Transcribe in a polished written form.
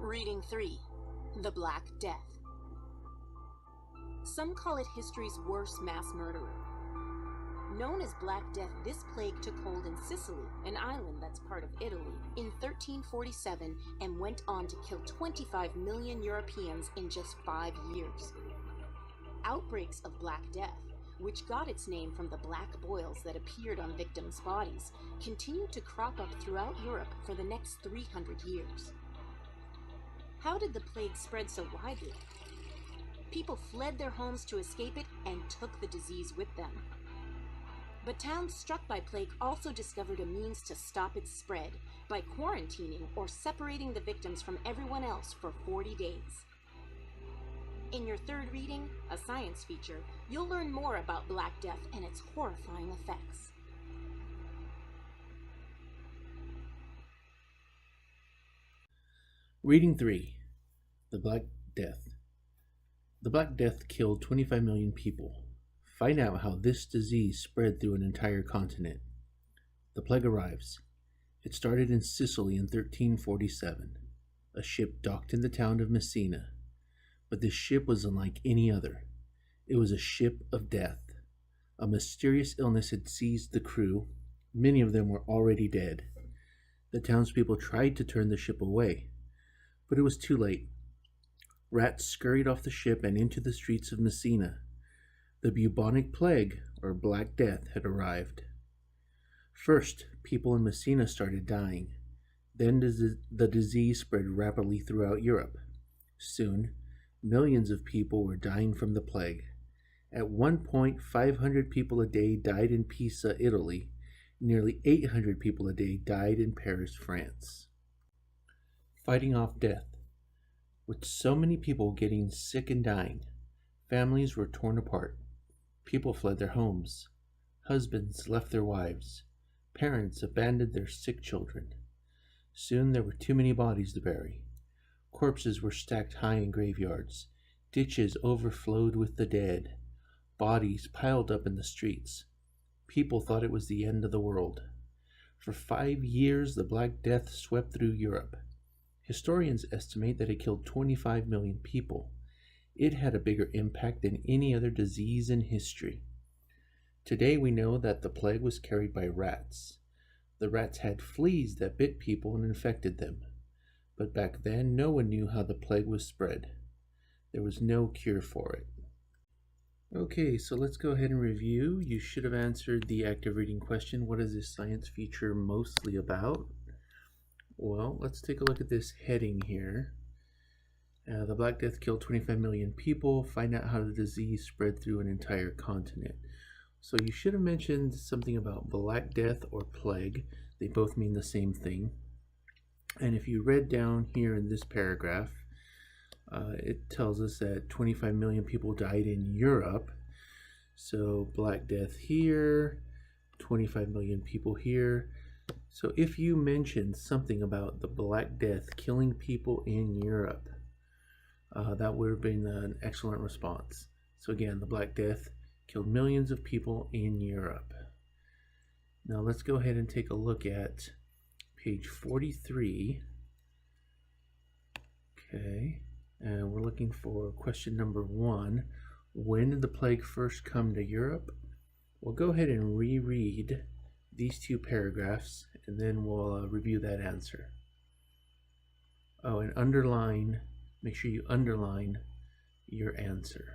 Reading 3. The Black Death. Some call it history's worst mass murderer. Known as Black Death, this plague took hold in Sicily, an island that's part of Italy, in 1347 and went on to kill 25 million Europeans in just 5 years. Outbreaks of Black Death, which got its name from the black boils that appeared on victims' bodies, continued to crop up throughout Europe for the next 300 years. How did the plague spread so widely? People fled their homes to escape it and took the disease with them. But towns struck by plague also discovered a means to stop its spread by quarantining or separating the victims from everyone else for 40 days. In your third reading, a science feature, you'll learn more about Black Death and its horrifying effects. Reading 3. The Black Death. The Black Death killed 25 million people. Find out how this disease spread through an entire continent. The plague arrives. It started in Sicily in 1347. A ship docked in the town of Messina. But this ship was unlike any other. It was a ship of death. A mysterious illness had seized the crew. Many of them were already dead. The townspeople tried to turn the ship away, but it was too late. Rats scurried off the ship and into the streets of Messina. The bubonic plague, or Black Death, had arrived. First, people in Messina started dying. Then the disease spread rapidly throughout Europe. Soon, millions of people were dying from the plague. At one point, 500 people a day died in Pisa, Italy. Nearly 800 people a day died in Paris, France. Fighting off death. With so many people getting sick and dying, families were torn apart. People fled their homes. Husbands left their wives. Parents abandoned their sick children. Soon there were too many bodies to bury. Corpses were stacked high in graveyards. Ditches overflowed with the dead. Bodies piled up in the streets. People thought it was the end of the world. For 5 years, the Black Death swept through Europe. Historians estimate that it killed 25 million people. It had a bigger impact than any other disease in history. Today we know that the plague was carried by rats. The rats had fleas that bit people and infected them. But back then, no one knew how the plague was spread. There was no cure for it. Okay, so let's go ahead and review. You should have answered the active reading question, what is this science feature mostly about? Well, let's take a look at this heading here. The Black Death killed 25 million people. Find out how the disease spread through an entire continent. So you should have mentioned something about Black Death or plague. They both mean the same thing. And if you read down here in this paragraph, it tells us that 25 million people died in Europe. So Black Death here, 25 million people here. So if you mentioned something about the Black Death killing people in Europe, that would have been an excellent response. So again, the Black Death killed millions of people in Europe. Now let's go ahead and take a look at page 43. Okay, and we're looking for question number 1. When did the plague first come to Europe? We'll go ahead and reread these 2 paragraphs, and then we'll review that answer. Oh, and underline, make sure you underline your answer.